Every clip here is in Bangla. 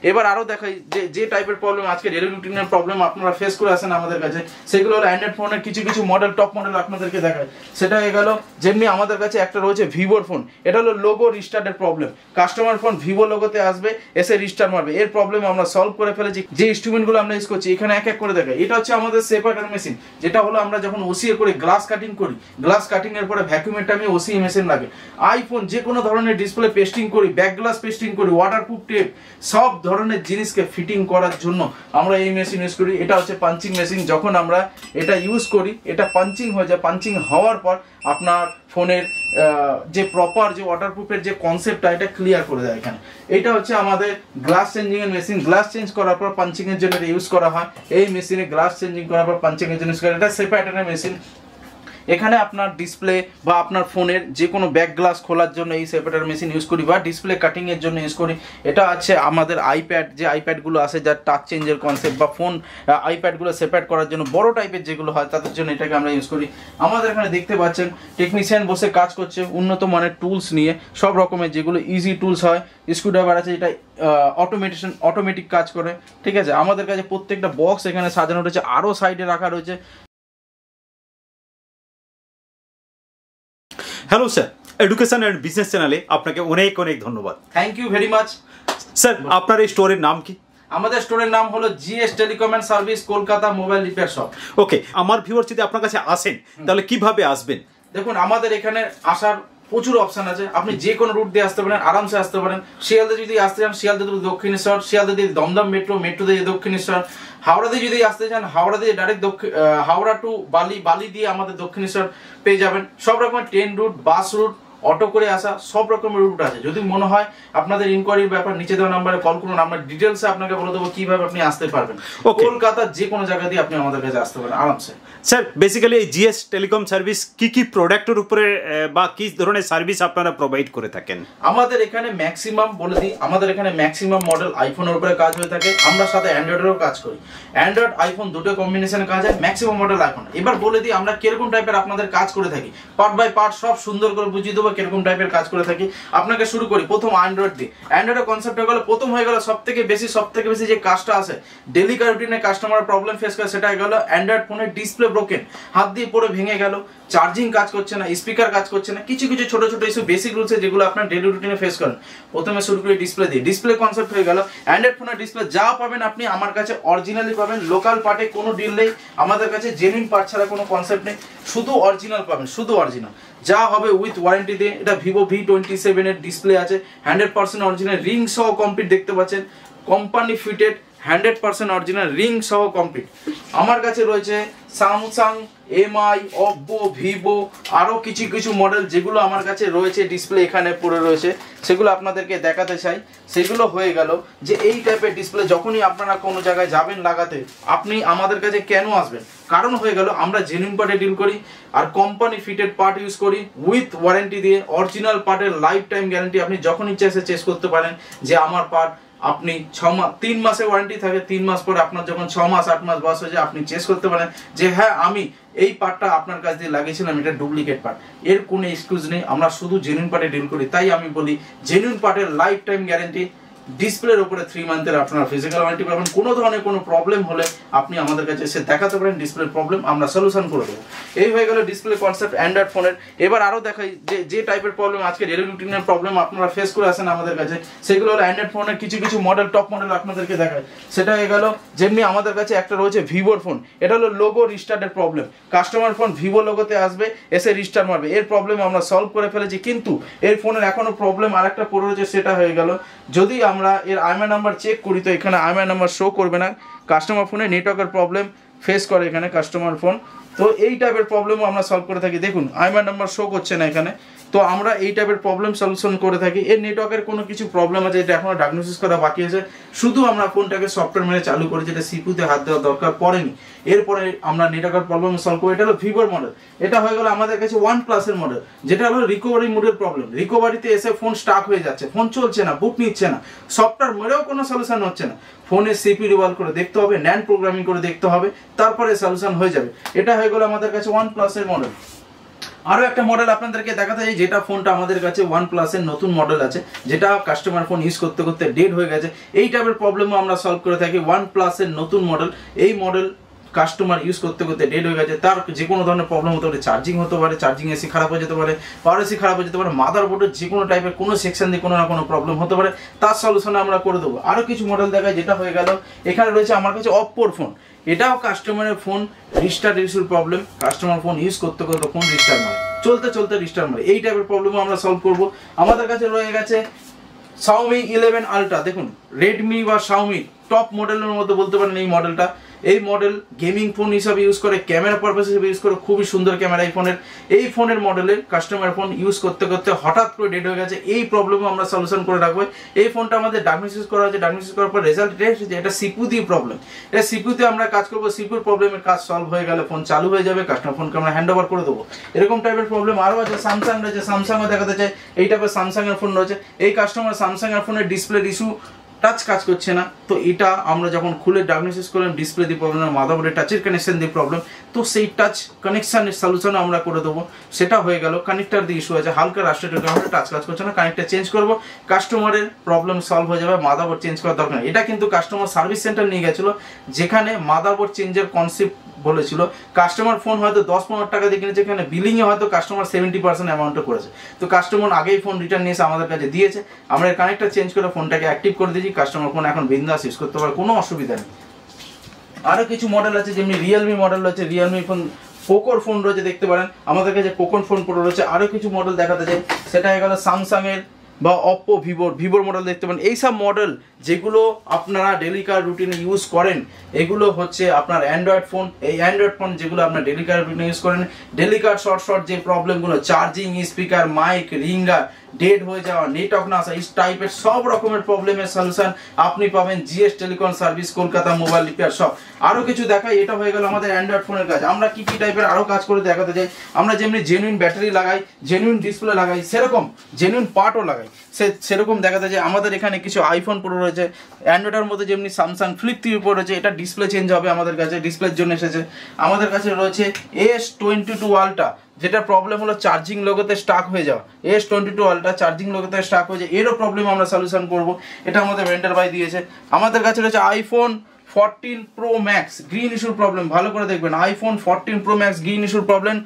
এবার আরো দেখাই যে টাইপের প্রবলেম আজকে ডেইলি রুটিনের প্রবলেম আপনারা ফেস করে আসেন আমাদের কাছে, সেগুলো হলো অ্যান্ড্রয়েড ফোনের কিছু মডেল, টপ মডেল আপনাদেরকে দেখায়। সেটা হয়ে গেল যেমনি আমাদের কাছে একটা রয়েছে ভিভোর ফোন, এটা হলো লোগো রিস্টার্টের প্রবলেম। কাস্টমার ফোন ভিভো লোগোতে আসবে, এসে রিস্টার্ট মারবে, এর প্রবলেম আমরা সলভ করে ফেলেছি। যে ইনস্ট্রুমেন্টগুলো আমরা ইউজ করছি এখানে এক এক করে দেখাই। এটা হচ্ছে আমাদের সেপারেটর মেশিন, যেটা হলো আমরা যখন ওসিএ করে গ্লাস কাটিং করি, গ্লাস কাটিং এর পরে ভ্যাকুমের টাইমে ওসিএ মেশিন লাগে। আইফোন যে কোনো ধরনের ডিসপ্লে পেস্টিং করি, ব্যাক গ্লাস পেস্টিং করি, ওয়াটারপ্রুফ টেপ, সব ধরনের জিনিসকে ফিটিং করার জন্য আমরা এই মেশিন ইউজ করি। এটা হচ্ছে পাঞ্চিং মেশিন, যখন আমরা এটা ইউজ করি এটা পাঞ্চিং হয়ে যায়, পাঞ্চিং হওয়ার পর আপনার ফোনের যে প্রপার যে ওয়াটারপ্রুফের যে কনসেপ্টটা এটা ক্লিয়ার করে দেয় এখানে। এটা হচ্ছে আমাদের গ্লাস চেঞ্জিং এর মেশিন, গ্লাস চেঞ্জ করার পর পাঞ্চিং এর জন্য এটা ইউজ করা হয়। এই মেশিনে গ্লাস চেঞ্জিং করার পর পাঞ্চিং এর জন্য ইউজ করা, এটা সেপারেটর মেশিন। এখানে আপনার ডিসপ্লে বা আপনার ফোনের যে কোনো ব্যাক গ্লাস খোলার জন্য এই সেপারেটর মেশিন ইউজ করি, বা ডিসপ্লে কাটিং এর জন্য ইউজ করি। এটা আছে আমাদের আইপ্যাড, যে আইপ্যাডগুলো আছে যার টাচ চেঞ্জের কনসেপ্ট, বা ফোন আইপ্যাডগুলো সেপারেট করার জন্য বড় টাইপের যেগুলো হয় তাদের জন্য এটাকে আমরা ইউজ করি। আমাদের এখানে দেখতে পাচ্ছেন টেকনিশিয়ান বসে কাজ করছে উন্নত মানের টুলস নিয়ে, সব রকমের যেগুলো ইজি টুলস হয়। স্ক্রুড্রাইভার আছে, এটা অটোমেটিক কাজ করে, ঠিক আছে। আমাদের কাছে প্রত্যেকটা বক্স এখানে সাজানো রয়েছে, আরও সাইডে রাখা রয়েছে। Hello sir, education and business চ্যানেলে আপনাকে অনেক অনেক ধন্যবাদ। Thank you very much. Sir, আপনার এই স্টোরের নাম কি? আমাদের স্টোরের নাম হলো GS telecom and service Kolkata mobile repair shop. Okay, আমার ভিউয়ার যদি আপনার কাছে আসেন তাহলে কিভাবে আসবেন? দেখুন, আমাদের এখানে আসার প্রচুর অপশন আছে, আপনি যে কোনো রুট দিয়ে আসতে পারেন, আরামসে আসতে পারেন। শিয়ালদা যদি আসতে চান শিয়ালদা দিয়ে দক্ষিণেশ্বর, শিয়ালদা দিয়ে দমদম মেট্রো দিয়ে দক্ষিণেশ্বর, হাওড়া দিয়ে যদি আসতে চান হাওড়া দিয়ে ডাইরেক্ট হাওড়া টু বালি দিয়ে আমাদের দক্ষিণেশ্বর পেয়ে যাবেন। সব রকমের train root, bus route, auto করে আসা সব রকমের রুট আছে। যদি মনে হয় আপনাদের ইনকোয়ারির ব্যাপার, নিচে দেওয়া নাম্বারে কল করুন, আমরা ডিটেলসে আপনাকে বলে দেবো কিভাবে আপনি আসতে পারবেন। কলকাতার যে কোনো জায়গা দিয়ে আপনি আমাদের কাছে আসতে পারেন আরামসে। স্যার, বেসিক্যালি এই জিএস টেলিকম সার্ভিস কি প্রোডাক্টের উপরে বা কি ধরনের সার্ভিস আপনারা প্রোভাইড করে থাকেন? আমাদের এখানে ম্যাক্সিমাম বলে দিই, আমাদের এখানে ম্যাক্সিমাম মডেল আইফোনের উপরে কাজ হয়ে থাকে। আমরা সাথে অ্যান্ড্রয়েডেরও কাজ করি, অ্যান্ড্রয়েড আইফোন দুটো কম্বিনেশনে কাজ হয়, ম্যাক্সিমাম মডেল আইফোন। এবার বলে দিই আমরা কিরকম টাইপের আপনাদের কাজ করে থাকি, পার্ট বাই পার্ট সব সুন্দর করে বুঝিয়ে দেবো কিরকম টাইপের কাজ করে থাকি। আপনাকে শুরু করি প্রথম অ্যান্ড্রয়েড দিয়ে। অ্যান্ড্রয়েডের কনসেপ্ট হয়ে গেল, প্রথম হয়ে গেল সব থেকে বেশি যে কাজটা আছে ডেইলি রুটিনে কাস্টমার প্রবলেম ফেস করে, সেটা হয়ে গেল অ্যান্ড্রয়েড ফোনের ডিসপ্লে ব্রোকেন, হাত দিয়ে পরে ভেঙে গেল, চার্জিং কাজ করছে না, স্পিকার কাজ করছে না, কিছু ছোট ইস্যু বেসিক রুলসে যেগুলো আপনার ডেইলি রুটিনে ফেস করেন। প্রথমে শুরু করি ডিসপ্লে দিয়ে। ডিসপ্লে কনসেপ্ট হয়ে গেল অ্যান্ড্রয়েড ফোনের ডিসপ্লে যা পাবেন আপনি আমার কাছে অরিজিনালি পাবেন, লোকাল পার্টে কোনো ডিল নেই আমাদের কাছে, জেনুইন পার্ট ছাড়া কোনো কনসেপ্ট নেই, শুধু অরিজিনাল পাবেন, শুধু অরিজিনাল যা হবে উইথ ওয়ারেন্টি দিয়ে। এটা ভিভো V27 এর ডিসপ্লে আছে, 100% অরিজিনাল, রিং সহ কমপ্লিট দেখতে পাচ্ছেন, কোম্পানি ফিটেড 100% অরিজিনাল রিং সহ কমপ্লিট। আমার কাছে রয়েছে স্যামসাং, এমআই, অপ্পো, ভিভো, আরও কিছু মডেল যেগুলো আমার কাছে রয়েছে, ডিসপ্লে এখানে পড়ে রয়েছে, সেগুলো আপনাদেরকে দেখাতে চাই। সেগুলো হয়ে গেল যে এই টাইপের ডিসপ্লে যখনই আপনারা কোনো জায়গায় যাবেন লাগাতে, আপনি আমাদের কাছে কেন আসবেন? কারণ হয়ে গেল আমরা জেনুইন পার্টে ডিল করি আর কোম্পানি ফিটেড পার্ট ইউজ করি উইথ ওয়ারেন্টি দিয়ে, অরিজিনাল পার্টের লাইফ টাইম গ্যারান্টি। আপনি যখন ইচ্ছা এসে চেক করতে পারেন যে আমার পার্ট, আপনি 3 মাসের ওয়ারেন্টি থাকে, 3 মাস পরে আপনার যখন 6 মাস 8 মাস বয়স হয়ে যায় আপনি চেক করতে পারেন যে হ্যাঁ আমি এই পার্টটা আপনার কাছ দিয়ে লাগিয়েছিলাম, এটা ডুপ্লিকেট পার্ট। এর কোনো এক্সকিউজ নেই, আমরা শুধু জেনুইন পার্টে ডিল করি। তাই আমি বলি জেনুইন পার্টের লাইফ টাইম গ্যারান্টি, ডিসপ্লের উপরে 3 মান্থের আপনারা ফিজিক্যাল ওয়ারেন্টি পাবেন। কোনো ধরনের কোনো প্রবলেম হলে আপনি আমাদের কাছে এসে দেখাতে পারেন, ডিসপ্লের প্রবলেম আমরা সলিউশন করে দেবো। এই হয়ে গেল ডিসপ্লে কনসেপ্ট অ্যান্ড্রয়েড ফোনের। এবার আরও দেখাই যে টাইপের প্রবলেম আজকে ডেইলি রুটিনের প্রবলেম আপনারা ফেস করে আসেন আমাদের কাছে, সেগুলো হলো অ্যান্ড্রয়েড ফোনের কিছু মডেল, টপ মডেল আপনাদেরকে দেখায়। সেটা হয়ে গেল যেমনি আমাদের কাছে একটা রয়েছে ভিভোর ফোন, এটা হলো লোগো রিস্টার্টের প্রবলেম। কাস্টমার ফোন ভিভো লোগোতে আসবে, এসে রিস্টার্ট মারবে, এর প্রবলেম আমরা সলভ করে ফেলেছি। কিন্তু এর ফোনের এখনও প্রবলেম আরেকটা পড়ে রয়েছে, সেটা হয়ে গেল যদি আমরা এর আইএমআই নাম্বার চেক করি তো এখানে আইএমআই নাম্বার শো করবে না। কাস্টমার ফোনে নেটওয়ার্কের প্রবলেম ফেস করে এখানে কাস্টমার ফোন, তো এই টাইপের প্রবলেমও আমরা সলভ করে থাকি। দেখুন আইএমআই নাম্বার শো করছে না এখানে, তো আমরা এই টাইপের প্রবলেম সলিউশন করে থাকি। এর নেটওয়ার্কের কোনো কিছু প্রবলেম আছে, এটা এখনো ডায়াগনোসিস করা বাকি আছে, শুধু আমরা ফোনটাকে সফটওয়্যার মেরে চালু করি, যেটা সিপিইউতে হাত দেওয়ার দরকার পড়েনি। এরপরে আমরা নেটওয়ার্কের প্রবলেম সলভ করি। এটা হলো ভিভোর মডেল। এটা হয়ে গেল আমাদের কাছে OnePlus এর মডেল, যেটা হলো রিকভারি মোডের প্রবলেম। রিকভারিতে এসে ফোন স্টাক হয়ে যাচ্ছে, ফোন চলছে না, বুট নিচ্ছে না, সফটওয়্যার মেরেও কোনো সলিউশন হচ্ছে না। ফোনের সিপিইউ রিভলভ করে দেখতে হবে, ন্যান্ড প্রোগ্রামিং করে দেখতে হবে, তারপরে সলিউশন হয়ে যাবে। এটা হয়ে গেল আমাদের কাছে OnePlus এর মডেল। আরো একটা মডেল আপনাদেরকে দেখাতে চাই, যেটা ফোনটা আমাদের কাছে OnePlus এর নতুন মডেল আছে, যেটা কাস্টমার ফোন ইউজ করতে করতে ডেড হয়ে গেছে। এই টাইপের প্রবলেমও আমরা সলভ করে থাকি। OnePlus এর নতুন মডেল, এই মডেল কাস্টমার ইউজ করতে করতে ডেড হয়ে গেছে, তার যে কোনো ধরনের প্রবলেম হতে পারে, চার্জিং হতে পারে, চার্জিং এসি খারাপ হয়ে যেতে পারে, পাওয়ার এসি খারাপ হয়ে যেতে পারে, মাদারবোর্ডের যে কোনো টাইপের কোনো সেকশন দিয়ে কোনো না কোনো প্রবলেম হতে পারে, তার সলিউশন আমরা করে দেবো। আরও কিছু মডেল দেখায়, যেটা হয়ে গেল এখানে রয়েছে আমার কাছে অপ্পোর ফোন। এটাও কাস্টমারের ফোন রিস্টার্ট ইস্যুর প্রবলেম, কাস্টমার ফোন ইউজ করতে করতে ফোন রিস্টার্ট মারে, চলতে চলতে রিস্টার্ট মারে, এই টাইপের প্রবলেমও আমরা সলভ করবো। আমাদের কাছে রয়ে গেছে Xiaomi 11 Ultra। দেখুন, রেডমি বা Xiaomi টপ মডেলের মধ্যে বলতে পারেন এই মডেলটা। এই মডেল গেমিং ফোন হিসাবে ইউজ করে, ক্যামেরা পারপাস হিসেবে ইউজ করে, খুবই সুন্দর ক্যামেরা এই ফোনের মডেলের কাস্টমার ফোন ইউজ করতে করতে হঠাৎ করে ডেড হয়ে গেছে। এই প্রবলেমও আমরা সলিউশন করে রাখবো। এই ফোনটা আমাদের ডায়াগনোসিস করা হয়েছে, ডায়াগনোসিস করার পর রেজাল্ট এসেছে এটা সিপিইউ দিয়ে প্রবলেম। এটা সিপিইউতে আমরা কাজ করবো, সিপিইউর প্রবলেমের কাজ সলভ হয়ে গেলে ফোন চালু হয়ে যাবে, কাস্টমার ফোনকে আমরা হ্যান্ড ওভার করে দেবো। এরকম টাইপের প্রবলেম আরও আছে। স্যামসাং রয়েছে, স্যামসাংও দেখাতে চাই, এই টাইপের স্যামসাং এর ফোন রয়েছে। এই কাস্টমার স্যামসাং এর ফোনের ডিসপ্লে ইস্যু, টাচ কাজ করছে না, তো এটা আমরা যখন খুলে ডায়াগনোসিস করলাম ডিসপ্লে দিয়ে প্রবলেম, মাদারবোর্ডে টাচের কানেকশন দিয়ে প্রবলেম, তো সেই টাচ কানেকশনের সলিউশন আমরা করে দেবো। সেটা হয়ে গেল। কানেক্টার দিয়ে ইস্যু আছে, হালকা রাস্টেটের কারণে টাচ কাজ করছে না, কানেক্টার চেঞ্জ করবো, কাস্টমারের প্রবলেম সলভ হয়ে যাবে, মাদারবোর্ড চেঞ্জ করার দরকার নেই। এটা কিন্তু কাস্টমার সার্ভিস সেন্টার নিয়ে গেছিলো, যেখানে মাদারবোর্ড চেঞ্জের কনসেপ্ট বলেছিল। কাস্টমার ফোন হয়তো 10-15 টাকা দিয়ে কিনেছে, এখানে বিলিংয়ে হয়তো কাস্টমার 70% অ্যামাউন্টে করেছে, তো কাস্টমার আগেই ফোন রিটার্ন নিয়ে এসে আমাদের কাছে দিয়েছে, আমরা এর কানেক্টার চেঞ্জ করে ফোনটাকে অ্যাক্টিভ করে দিয়েছি। কাস্টমার ফোন এখন বিন্দাস ইউজ করতে পারে, কোনো অসুবিধা নেই। আরও কিছু মডেল আছে, যেমনি রিয়েলমি মডেল রয়েছে, রিয়েলমি ফোন, পোকোর ফোন রয়েছে, দেখতে পারেন আমাদের কাছে পোকোর ফোন পড়ে রয়েছে। আরও কিছু মডেল দেখাতে চাই, সেটা হয়ে গেল স্যামসাংয়ের বা অপ্পো, ভিভোর মডেল দেখতে পারেন। এইসব মডেল যেগুলো আপনারা ডেলিকার রুটিনে ইউজ করেন, এগুলো হচ্ছে আপনার অ্যান্ড্রয়েড ফোন। এই অ্যান্ড্রয়েড ফোন যেগুলো আপনার ডেলিকার রুটিনে ইউজ করেন, ডেলিকার শর্ট যে প্রবলেমগুলো, charging, speaker, mic, ringer, dead হয়ে যাওয়া, নেটওয়ার্ক না আসা, এই টাইপের সব রকমের প্রবলেমের সলিউশন আপনি পাবেন GS telecom service, Kolkata mobile repair সব। আরও কিছু দেখাই, এটা হয়ে গেল আমাদের অ্যান্ড্রয়েড ফোনের কাজ। আমরা কি কি টাইপের আরও কাজ করে দেখাতে চাই, আমরা যেমনি জেনুইন ব্যাটারি লাগাই, জেনুইন ডিসপ্লে লাগাই, সেরকম জেনুইন পার্টও লাগাই, সেরকম দেখাতে চাই। আমাদের এখানে কিছু আইফোন পড়ে রয়েছে, অ্যান্ড্রয়েডের মধ্যে যেমনি স্যামসাং ফ্লিপ 3 পড়ে রয়েছে, এটা ডিসপ্লে চেঞ্জ হবে আমাদের কাছে, ডিসপ্লের জন্য এসেছে। আমাদের কাছে রয়েছে S22 Ultra, যেটা প্রবলেম হলো চার্জিং লোগোতে স্টাক হয়ে যাওয়া। S22 Ultra চার্জিং লোগোতে স্টাক হয়ে যায়, এরও প্রবলেম আমরা সলিউশন করব। এটা আমাদের ভেন্ডার ভাই দিয়েছে। আমাদের কাছে রয়েছে iPhone 14 Pro Max গ্রিন ইস্যুর প্রবলেম, ভালো করে দেখবেন। iPhone 14 Pro Max গ্রিন ইস্যুর problem,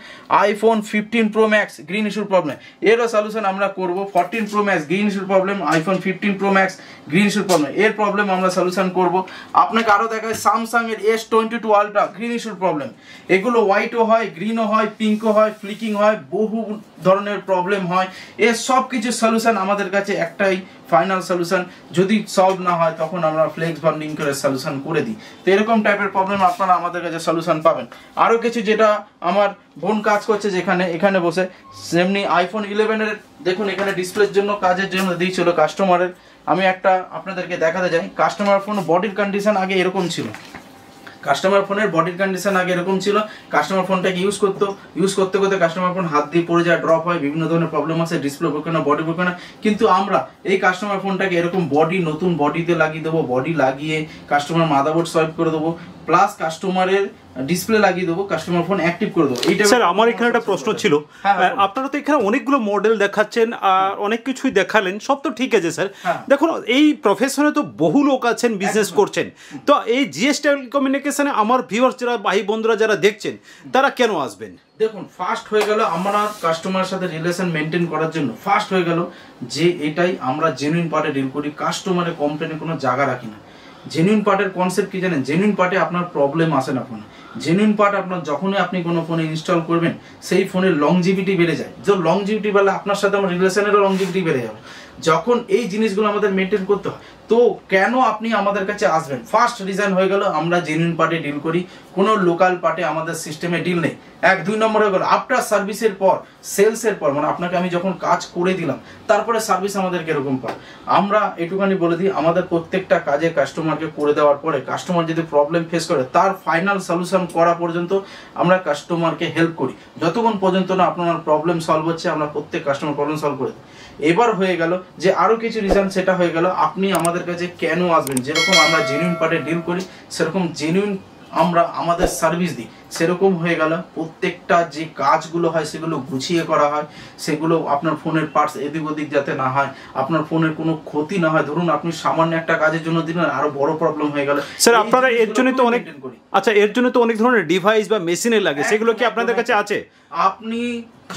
iPhone 15 Pro Max green ইস্যুর প্রবলেম, এরও সলিউশন আমরা করব। 14 Pro Max গ্রিন ইস্যুর problem, iPhone 15 Pro Max green ইস্যুর প্রবলেম, এর প্রবলেম আমরা সলিউশন করব। আপনাকে আরও দেখায় স্যামসাং এর S22 Ultra গ্রিন ইস্যুর প্রবলেম, এগুলো হোয়াইটও হয়, গ্রিনও হয়, পিঙ্কও হয়, ফ্লিকিং হয়, বহু ধরনের প্রবলেম হয়। এর সব কিছু সলিউশন আমাদের কাছে একটাই ফাইনাল সলিউশন, যদি সলভ না হয় তখন আমরা ফ্লেক্স বন্ডিং করে সলিউশন করে দিই। তো এরকম টাইপের প্রবলেম আপনারা আমাদের কাছে সলিউশন পাবেন। আরও কিছু যেটা আমার বোন কাজ করছে যেখানে, এখানে বসে, যেমনি iPhone 11 এর দেখুন, এখানে ডিসপ্লের জন্য কাজের জন্য দিয়েছিল কাস্টমারের। আমি একটা আপনাদেরকে দেখাতে যাই, কাস্টমার ফোন বডির কন্ডিশন আগে এরকম ছিল, কাস্টমার ফোনের বডির কন্ডিশন আগে এরকম ছিল। কাস্টমার ফোনটাকে ইউজ করতে করতে কাস্টমার ফোন হাত দিয়ে পড়ে যায়, ড্রপ হয়, বিভিন্ন ধরনের প্রবলেম আছে, ডিসপ্লে ব্রোকেন না, বডি ব্রোকেন না। কিন্তু আমরা এই কাস্টমার ফোনটাকে এরকম নতুন বডিতে লাগিয়ে দেবো, বডি লাগিয়ে কাস্টমার মাদারবোর্ড সোয়াইপ করে দেবো, প্লাস কাস্টমারের ডিসপ্লে লাগিয়ে দেবো, কাস্টমার ফোন অ্যাক্টিভ করে দেবো। এইটা স্যার, আমার এখানে একটা প্রশ্ন ছিল। আপনারা তো এখানে অনেকগুলো মডেল দেখাচ্ছেন আর অনেক কিছুই দেখালেন, সব তো ঠিক আছে স্যার। দেখুন, এই প্রফেশনে তো বহু লোক আছেন, বিজনেস করছেন, তো এই জিএস টেলিকমিউনিকেশনে আমার ভিউয়ার্স যারা, ভাই বন্ধুরা যারা দেখছেন, তারা কেন আসবেন? দেখুন, ফার্স্ট হয়ে গেল আমরা কাস্টমারের সাথে রিলেশন মেনটেন করার জন্য, ফার্স্ট হয়ে গেল যে এটাই আমরা জেনুইন পার্টে ডিল করি, কাস্টমারের কমপ্লেনে কোনো জায়গা রাখি না। জেনুইন পার্টের কনসেপ্ট কি জানেন? জেনুইন পার্টে আপনার প্রবলেম আসে না ফোনে। জেনুইন পার্ট আপনার যখনই আপনি কোনো ফোনে ইনস্টল করবেন, সেই ফোনের লংজিভিটি বেড়ে যায়। যে লংজিভিটি বেড়ে আপনার সাথে আমার রিলেশনেরও লংজিভিটি বেড়ে যাবে। যখন এই জিনিসগুলো আমাদের মেনটেন করতে হয়, তো কেন আপনি আমাদের কাছে আসবেন? ফার্স্ট রিজন হয়ে গেল আমরা জেনুইন পার্টে ডিল করি, কোনো লোকাল পার্টে আমাদের সিস্টেমে ডিল নেই। 2 নম্বর হয়ে গেল আফটার সার্ভিসের পর, সেলসের পর, মানে আপনাকে আমি যখন কাজ করে দিলাম তারপরে সার্ভিস আমাদের কিরকম পায়। আমরা এটুখানি বলে দিই, আমাদের প্রত্যেকটা কাজে কাস্টমারকে করে দেওয়ার পরে কাস্টমার যদি প্রবলেম ফেস করে, তার ফাইনাল সলিউশন করা পর্যন্ত আমরা কাস্টমারকে হেল্প করি। যতক্ষণ পর্যন্ত না আপনার প্রবলেম সলভ হচ্ছে, আমরা প্রত্যেক কাস্টমার প্রবলেম সলভ করে দিই। এবার হয়ে গেল যে আরও কিছু রিজন, সেটা হয়ে গেল আপনি আমাদের কাছে কেন আসবেন। যেরকম আমরা জেনুইন পার্টে ডিল করি, সেরকম জেনুইন আমরা আমাদের সার্ভিস দিই সেরকম হয়ে গেল। প্রত্যেকটা যে কাজগুলো হয় সেগুলো গুছিয়ে করা হয়, সেগুলো আপনার ফোনের পার্টস এদিক ওদিক যাতে না হয়, আপনার ফোনের কোনো ক্ষতি না হয়। ধরুন আপনি সামান্য একটা কাজের জন্য দিলেন, আরো বড় প্রবলেম হয়ে গেল। স্যার আপনারা এর জন্য তো অনেক, আচ্ছা এর জন্য তো অনেক ধরনের ডিভাইস বা মেশিনে লাগে, সেগুলো কি আপনাদের কাছে আছে? আপনি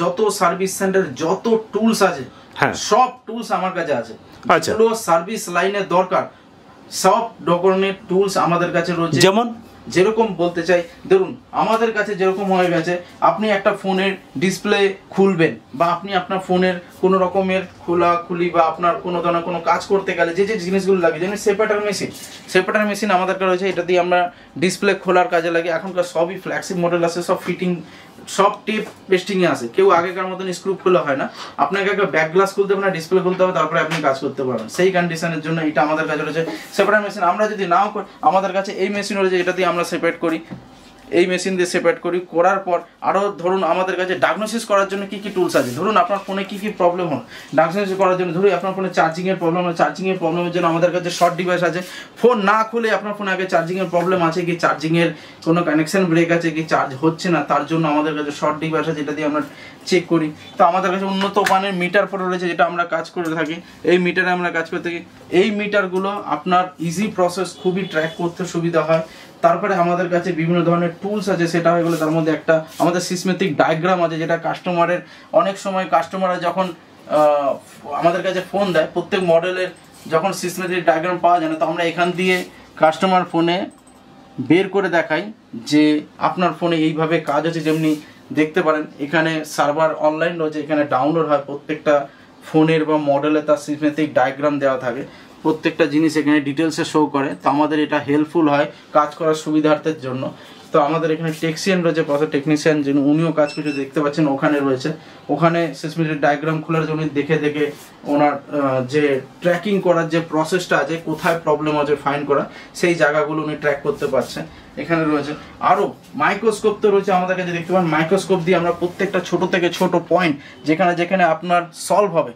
যত সার্ভিস সেন্টার যত টুলস আছে, হ্যাঁ সব টুলস আমার কাছে আছে। আচ্ছা, যেগুলো সার্ভিস লাইনে দরকার সব ধরনের টুলস আমাদের কাছে রয়েছে। যেমন যেরকম বলতে চাই, ধরুন আমাদের কাছে যেরকম হয়ে গেছে, আপনি একটা ফোনের ডিসপ্লে খুলবেন বা আপনি আপনার ফোনের কোনো রকমের খোলাখুলি বা আপনার কোনো ধরনের কোনো কাজ করতে গেলে যে যে জিনিসগুলো লাগে, যেমন সেপারেটর মেশিন আমাদের কাছে রয়েছে। এটা দিয়ে আমরা ডিসপ্লে খোলার কাজে লাগে। এখনকার সবই ফ্ল্যাগশিপ মডেল আছে, সব ফিটিং, সব টিপ পেস্টিংয়ে আছে। কেউ আগেকার মতন স্ক্রু খোলা হয় না, আপনাকে একটা ব্যাক গ্লাস খুলতে হবে না, ডিসপ্লে খুলতে হবে, তারপরে আপনি কাজ করতে পারবেন। সেই কন্ডিশনের জন্য এটা আমাদের কাছে রয়েছে সেপারেট মেশিন। আমরা যদি নাও করি, আমাদের কাছে এই মেশিন রয়েছে, এটা দিয়ে আমরা সেপারেট করি, এই মেশিন দিয়ে সেপারেট করি। করার পর আরও ধরুন আমাদের কাছে ডায়াগনোসিস করার জন্য কি কি টুলস আছে। ধরুন আপনার ফোনে কি কি প্রবলেম হয়, ডায়াগনোসিস করার জন্য ধরুন আপনার ফোনে চার্জিংয়ের প্রবলেম হয়, চার্জিংয়ের প্রবলেমের জন্য আমাদের কাছে শর্ট ডিভাইস আছে। ফোন না খুলে আপনার ফোনে আগে চার্জিংয়ের প্রবলেম আছে কি, চার্জিংয়ের কোনো কানেকশন ব্রেক আছে কি, চার্জ হচ্ছে না, তার জন্য আমাদের কাছে শর্ট ডিভাইস আছে, যেটা দিয়ে আমরা চেক করি। তো আমাদের কাছে উন্নত মানের মিটার পরে রয়েছে, যেটা আমরা কাজ করে থাকি। এই মিটারে আমরা কাজ করে থাকি। এই মিটারগুলো আপনার ইজি প্রসেস, খুবই ট্র্যাক করতে সুবিধা হয়। তারপরে আমাদের কাছে বিভিন্ন ধরনের টুলস আছে, সেটা হয়ে গেলে তার মধ্যে একটা আমাদের সিসমেটিক ডায়াগ্রাম আছে, যেটা কাস্টমারের অনেক সময় কাস্টমাররা যখন আমাদের কাছে ফোন দেয়, প্রত্যেক মডেলের যখন সিসমেটিক ডায়াগ্রাম পাওয়া যায় না, তো আমরা এখান দিয়ে কাস্টমার ফোনে বের করে দেখাই যে আপনার ফোনে এইভাবে কাজ আছে। যেমনি দেখতে পারেন এখানে সার্ভার অনলাইন রয়েছে, এখানে ডাউনলোড হয় প্রত্যেকটা ফোনের বা মডেলে, তার সিসমেটিক ডায়াগ্রাম দেওয়া থাকে, প্রত্যেকটা জিনিস এখানে ডিটেলসে শো করে। তো আমাদের এটা হেল্পফুল হয় কাজ করার সুবিধার্থের জন্য। তো আমাদের এখানে টেকনিশিয়ান রয়েছে, প্রসেস টেকনিশিয়ান, যিনি উনিও কাজ করছে, দেখতে পাচ্ছেন ওখানে রয়েছে। ওখানে সিসমেটিক ডায়াগ্রাম খোলার জন্য দেখে দেখে ওনার যে ট্র্যাকিং করার যে প্রসেসটা আছে, কোথায় প্রবলেম আছে ফাইন্ড করা, সেই জায়গাগুলো উনি ট্র্যাক করতে পারছেন। এখানে রয়েছে আরও মাইক্রোস্কোপ তো রয়েছে আমাদের কাছে, দেখতে পান মাইক্রোস্কোপ দিয়ে আমরা প্রত্যেকটা ছোট থেকে ছোট পয়েন্ট যেখানে যেখানে আপনার সলভ হবে,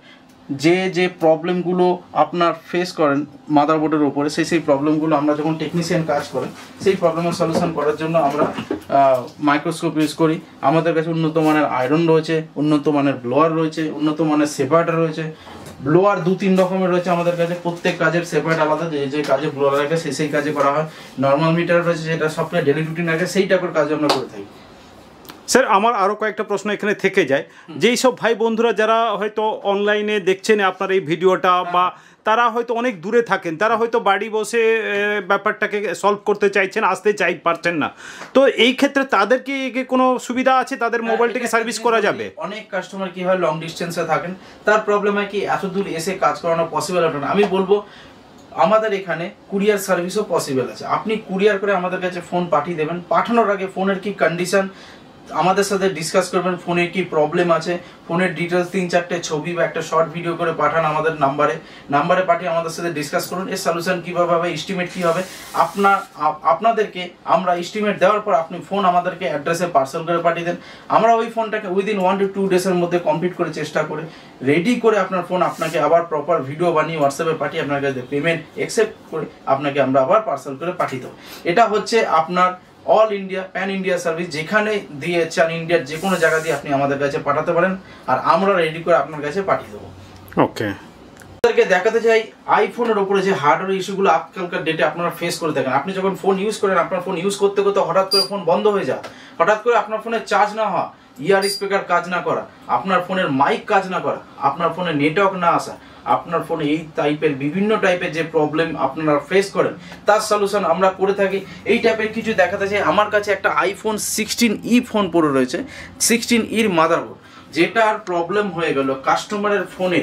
যে যে প্রবলেমগুলো আপনার ফেস করেন মাদারবোর্ডের উপরে, সেই প্রবলেমগুলো আমরা যখন টেকনিশিয়ান কাজ করেন, সেই প্রবলেমের সলিউশন করার জন্য আমরা মাইক্রোস্কোপ ইউজ করি। আমাদের কাছে উন্নত মানের আয়রন রয়েছে, উন্নত মানের ব্লোয়ার রয়েছে, উন্নত মানের সেপারেটর রয়েছে। ব্লোয়ার 2-3 রকমের রয়েছে আমাদের কাছে, প্রত্যেক কাজের সেপারেট আলাদা, যে যে কাজে ব্লোয়ার রাখে সেই কাজে করা হয়। নর্মাল মিটার রয়েছে, যেটা সবটাই ডেলি রুটিন রাখে, সেই টাইপের কাজ আমরা করে থাকি। স্যার আমার আরও কয়েকটা প্রশ্ন এখানে থেকে যায়, যেই সব ভাই বন্ধুরা যারা হয়তো অনলাইনে দেখছেন আপনার এই ভিডিওটা, বা তারা হয়তো অনেক দূরে থাকেন, তারা হয়তো বাড়ি বসে ব্যাপারটাকে সলভ করতে চাইছেন, আসতে পারছেন না, তো এই ক্ষেত্রে তাদের কি কোনো সুবিধা আছে, তাদের মোবাইলটাকে সার্ভিস করা যাবে? অনেক কাস্টমার কি হয় লং ডিস্টেন্সে থাকেন, তার প্রবলেম হয় কি এত দূর এসে কাজ করানো পসিবল হবে না। আমি বলবো আমাদের এখানে কুরিয়ার সার্ভিসও পসিবল আছে। আপনি কুরিয়ার করে আমাদের কাছে ফোন পাঠিয়ে দেবেন, পাঠানোর আগে ফোনের কি কন্ডিশন আমাদের সাথে ডিসকাস করবেন, ফোনে কি প্রবলেম আছে, ফোনের ডিটেলস 3-4টে ছবি বা একটা শর্ট ভিডিও করে পাঠান আমাদের নাম্বারে পাঠিয়ে আমাদের সাথে ডিসকাস করুন, এর সলিউশন কীভাবে হবে, এস্টিমেট কী হবে। আপনাদেরকে আমরা এস্টিমেট দেওয়ার পর আপনি ফোন আমাদেরকে অ্যাড্রেসে পার্সেল করে পাঠিয়ে দেন। আমরা ওই ফোনটাকে উইদিন 1 to 2 ডেজের মধ্যে কমপ্লিট করে চেষ্টা করে রেডি করে আপনার ফোন আপনাকে আবার প্রপার ভিডিও বানিয়ে হোয়াটসঅ্যাপে পাঠিয়ে আপনার কাছে পেমেন্ট অ্যাকসেপ্ট করে আপনাকে আমরা আবার পার্সেল করে পাঠিয়ে দেবো। এটা হচ্ছে আপনার all India pan India service, যেখানে দিয়ে চান ইন্ডিয়ার যে কোনো জায়গা দিয়ে আপনি আমাদের কাছে পাঠাতে পারেন, আর আমরা রেডি করে আপনার কাছে পাঠিয়ে দেবো। ওকে, আপনাদেরকে দেখাতে চাই আইফোনের উপরে যে হার্ডওয়্যার ইস্যুগুলো আজকালকার ডেটে আপনারা ফেস করে থাকেন। আপনি যখন ফোন ইউজ করেন, আপনার ফোন ইউজ করতে করতে হঠাৎ করে ফোন বন্ধ হয়ে যায়, হঠাৎ করে আপনার ফোনে চার্জ না হওয়া, ইয়ার স্পিকার কাজ না করা, আপনার ফোনের মাইক কাজ না করা, আপনার ফোনে নেটওয়ার্ক না আসা, আপনার ফোনে এই টাইপের বিভিন্ন টাইপের যে প্রবলেম আপনারা ফেস করেন, তার সলিউশন আমরা করে থাকি। এই টাইপের কিছু দেখাতে চাই। আমার কাছে একটা আইফোন 16e ফোন পড়ে রয়েছে, 16eর মাদারবোর্ড, যেটার প্রবলেম হয়ে গেল কাস্টমারের ফোনে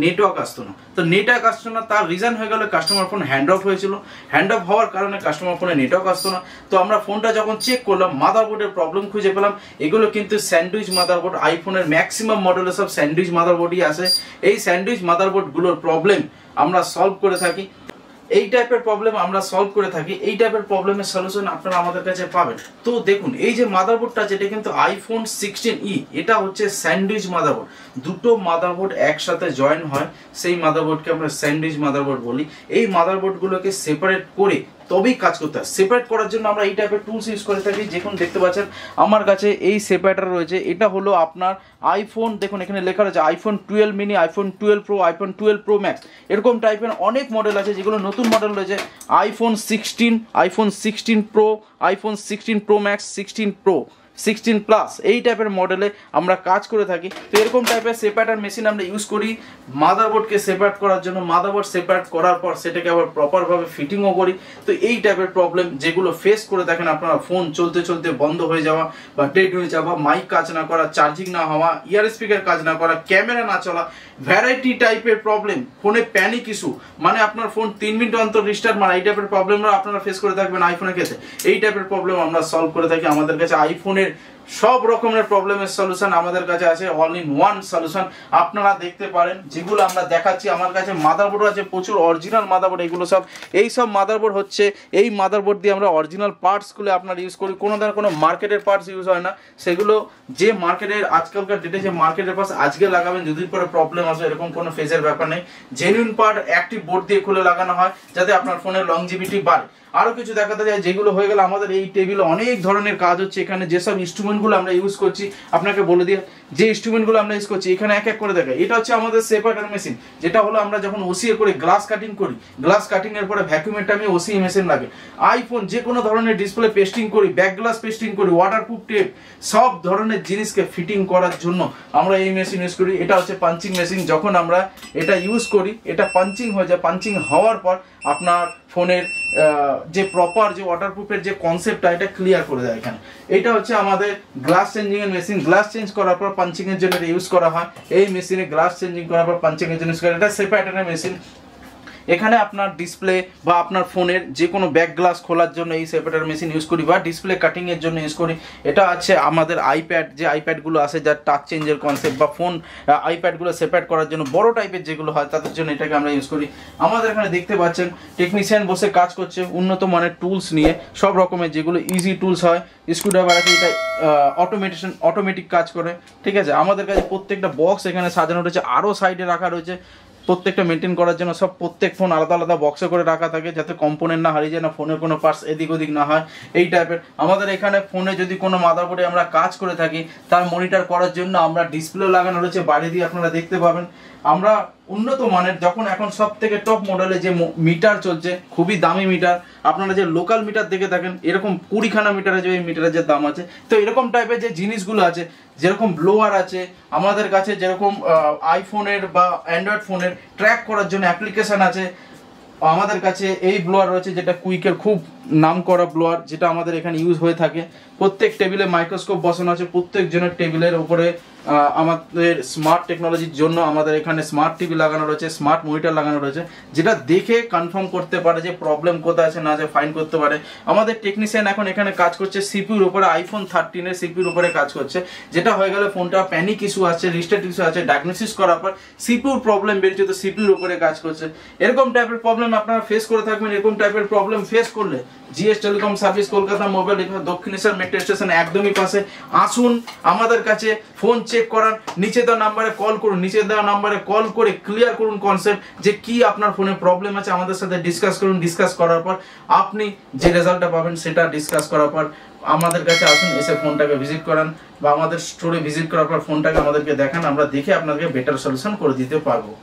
নেটওয়ার্ক আসতো না। তো নেটওয়ার্ক আসতো না, তার রিজন হয়ে গেল কাস্টমার ফোন হ্যান্ড অফ হয়েছিল, হ্যান্ড অফ হওয়ার কারণে কাস্টমার ফোনে নেটওয়ার্ক আসতো না। তো আমরা ফোনটা যখন চেক করলাম, মাদারবোর্ডের প্রবলেম খুঁজে পেলাম। এগুলো কিন্তু স্যান্ডউইচ মাদারবোর্ড, আইফোনের ম্যাক্সিমাম মডেলে সব স্যান্ডউইচ মাদারবোর্ডই আসে। এই স্যান্ডউইচ মাদারবোর্ডগুলোর প্রবলেম আমরা সলভ করে থাকি, এই টাইপের প্রবলেম আমরা সলভ করে থাকি। এই টাইপের প্রবলেমের সলিউশন আপনারা আমাদের কাছে পাবেন। তো দেখুন এই যে মাদারবোর্ডটা, যেটা কিন্তু আইফোন 16e, এটা হচ্ছে স্যান্ডউইচ মাদারবোর্ড। দুটো মাদারবোর্ড একসাথে জয়েন হয়, সেই মাদারবোর্ডকে আমরা স্যান্ডউইচ মাদারবোর্ড বলি। এই মাদারবোর্ডগুলোকে সেপারেট করে তবেই কাজ করতে হয়। সেপারেট করার জন্য আমরা এই টাইপের টুলস ইউজ করে থাকি। যেখানে দেখতে পাচ্ছেন আমার কাছে এই সেপারেটর রয়েছে, এটা হলো আপনার আইফোন, দেখুন এখানে লেখা রয়েছে iPhone 12 mini, iPhone 12 pro, iPhone 12 pro max, এরকম টাইপের অনেক মডেল আছে। যেগুলো নতুন মডেল রয়েছে iPhone 16, iPhone 16 pro, iPhone 16 pro max, 16 pro, 16 plus, এই টাইপের মডেলে আমরা কাজ করে থাকি। তো এরকম টাইপের সেপারেটর মেশিন আমরা ইউজ করি মাদারবোর্ডকে সেপারেট করার জন্য। মাদারবোর্ড সেপারেট করার পর সেটাকে আবার প্রপারভাবে ফিটিংও করি। তো এই টাইপের প্রবলেম যেগুলো ফেস করে দেখেন আপনারা, ফোন চলতে চলতে বন্ধ হয়ে যাওয়া বা ডেড হয়ে যাওয়া, মাইক কাজ না করা, চার্জিং না হওয়া, ইয়ার স্পিকার কাজ না করা, ক্যামেরা না চলা, ভ্যারাইটি টাইপের প্রবলেম, ফোনে প্যানিক ইস্যু, মানে আপনার ফোন 3 মিনিট অন্তর রিস্টার্ট মারা, এই টাইপের প্রবলেমরা আপনারা ফেস করে থাকবেন আইফোনের ক্ষেত্রে। এই টাইপের প্রবলেম আমরা সলভ করে থাকি। আমাদের কাছে আইফোনের সব রকমের প্রবলেমের সলিউশন আমাদের কাছে আছে, অল ইন ওয়ান সলিউশন আপনারা দেখতে পারেন। যেগুলো আমরা দেখাচ্ছি, আমার কাছে মাদারবোর্ড আছে প্রচুর, অরিজিনাল মাদারবোর্ড এগুলো সব। এই সব মাদারবোর্ড হচ্ছে, এই মাদারবোর্ড দিয়ে আমরা অরিজিনাল পার্টসগুলো আপনারা ইউজ করি। কোনো ধরনের কোনো মার্কেটের পার্টস ইউজ হয় না। সেগুলো যে মার্কেটের আজকালকার ডেটে যে মার্কেটের পার্টস আজকে লাগাবেন, যদি পরে প্রবলেম আসে এরকম কোনো ফেজের ব্যাপার নেই। জেনুইন পার্ট অ্যাক্টিভ বোর্ড দিয়ে খুলে লাগানো হয় যাতে আপনার ফোনের লংজিভিটি বাড়ে। আরো কিছু দেখাতে যায় যেগুলো হয়ে গেল, আমাদের এই টেবিলে অনেক ধরনের কাজ হচ্ছে। এখানে যেসব ইনস্ট্রুমেন্টগুলো আমরা ইউজ করছি আপনাকে বলে দিয়ে, যে ইনস্ট্রুমেন্টগুলো আমরা ইউজ করছি এখানে এক এক করে দেখাই। এটা হচ্ছে আমাদের সেপারেটর মেশিন, যেটা হলো আমরা যখন ওসিএ করে গ্লাস কাটিং করি, গ্লাস কাটিং এর পরে ভ্যাকুমের টাইমে ওসিএ মেশিন লাগে। আইফোন যে কোনো ধরনের ডিসপ্লে পেস্টিং করি, ব্যাক গ্লাস পেস্টিং করি, ওয়াটারপ্রুফ টেপ, সব ধরনের জিনিসকে ফিটিং করার জন্য আমরা এই মেশিন ইউজ করি। এটা হচ্ছে পাঞ্চিং মেশিন। যখন আমরা এটা ইউজ করি এটা পাঞ্চিং হয়ে যায়। পাঞ্চিং হওয়ার পর আপনার ফোনের যে প্রপার যে ওয়াটারপ্রুফের যে কনসেপ্টটা এটা ক্লিয়ার করে দেয় এখানে। এটা হচ্ছে আমাদের গ্লাস চেঞ্জিং এর মেশিন। গ্লাস চেঞ্জ করার পর পাঞ্চিং এর জন্য ইউজ করা হয়। এই মেশিনে গ্লাস চেঞ্জিং করার পর পাঞ্চিং এর জন্য ইউজ করা। এটা সেপারেটরের মেশিন। এখানে আপনার ডিসপ্লে বা আপনার ফোনের যে কোনো ব্যাক গ্লাস খোলার জন্য এই সেপারেটর মেশিন ইউজ করি, বা ডিসপ্লে কাটিং এর জন্য ইউজ করি। এটা আছে আমাদের আইপ্যাড, যে আইপ্যাডগুলো আছে যার টাচ চেঞ্জের কনসেপ্ট, বা ফোন আইপ্যাডগুলো সেপারেট করার জন্য বড় টাইপের যেগুলো হয় তাদের জন্য এটাকে আমরা ইউজ করি। আমাদের এখানে দেখতে পাচ্ছেন টেকনিশিয়ান বসে কাজ করছে উন্নত মানের টুলস নিয়ে, সব রকমের যেগুলো ইজি টুলস হয়। স্ক্রুড্রাইভার আছে, এটা অটোমেটিক কাজ করে, ঠিক আছে। আমাদের কাছে প্রত্যেকটা বক্স এখানে সাজানো রয়েছে, আরও সাইডে রাখা রয়েছে প্রত্যেকটা মেনটেন করার জন্য। সব প্রত্যেক ফোন আলাদা আলাদা বক্সে করে রাখা থাকে যাতে কম্পোনেন্ট না হারিয়ে যায়, না ফোনের কোনো পার্টস এদিক ওদিক না হয়, এই টাইপের। আমাদের এখানে ফোনে যদি কোনো মাদারবোর্ডে আমরা কাজ করে থাকি তার মনিটর করার জন্য আমরা ডিসপ্লে লাগানো রয়েছে, বাইরে দিয়ে আপনারা দেখতে পাবেন। আমরা উন্নত মানের, যখন এখন সব থেকে টপ মডেলে যে মিটার চলছে, খুবই দামি মিটার, আপনারা যে লোকাল মিটার দেখে থাকেন এরকম 20খানা মিটারে যে মিটারের যে দাম আছে, তো এরকম টাইপের যে জিনিসগুলো আছে, যেরকম ব্লোয়ার আছে আমাদের কাছে, যেরকম আইফোনের বা অ্যান্ড্রয়েড ফোনের ট্র্যাক করার জন্য অ্যাপ্লিকেশন আছে আমাদের কাছে। এই ব্লোয়ার রয়েছে যেটা কুইকের খুব নাম করা ব্লোয়ার, যেটা আমাদের এখানে ইউজ হয়ে থাকে। প্রত্যেক টেবিলে মাইক্রোস্কোপ বসানো আছে, প্রত্যেকজনের টেবিলের উপরে আমাদের স্মার্ট টেকনোলজির জন্য আমাদের এখানে স্মার্ট টিভি লাগানো রয়েছে, স্মার্ট মনিটর লাগানো রয়েছে, যেটা দেখে কনফার্ম করতে পারে যে প্রবলেম কোথায় আছে না আছে, ফাইন্ড করতে পারে। আমাদের টেকনিশিয়ান এখন এখানে কাজ করছে সিপিউর উপরে, আইফোন 13 এর সিপিউর উপরে কাজ করছে, যেটা হয়ে গেলে ফোনটা প্যানিক ইস্যু আছে, রিস্টার্ট ইস্যু আছে, ডায়াগনোসিস করার পর সিপিউর প্রবলেম বেরিয়েছে, তো সিপিউর উপরে কাজ করছে। এরকম টাইপের প্রবলেম আপনারা ফেস করে থাকবেন। এরকম টাইপের প্রবলেম ফেস করলে GS telecom service Kolkata mobile Dakshineswar metro station একদমই পাশে, আসুন আমাদের কাছে, ফোন চেক করান, নিচে দেওয়া নাম্বারে কল করুন, নিচে দেওয়া নাম্বারে কল করে ক্লিয়ার করুন কনসেপ্ট যে কি আপনার ফোনে প্রবলেম আছে, আমাদের সাথে ডিসকাস করুন। ডিসকাস করার পর আপনি যে রেজাল্টটা পাবেন সেটা ডিসকাস করার পর আমাদের কাছে আসুন, এসে ফোনটাকে ভিজিট করান বা আমাদের স্টোরে ভিজিট করার পর ফোনটাকে আমাদেরকে দেখান, আমরা দেখে আপনাকে বেটার সলিউশন করে দিতে পারবো।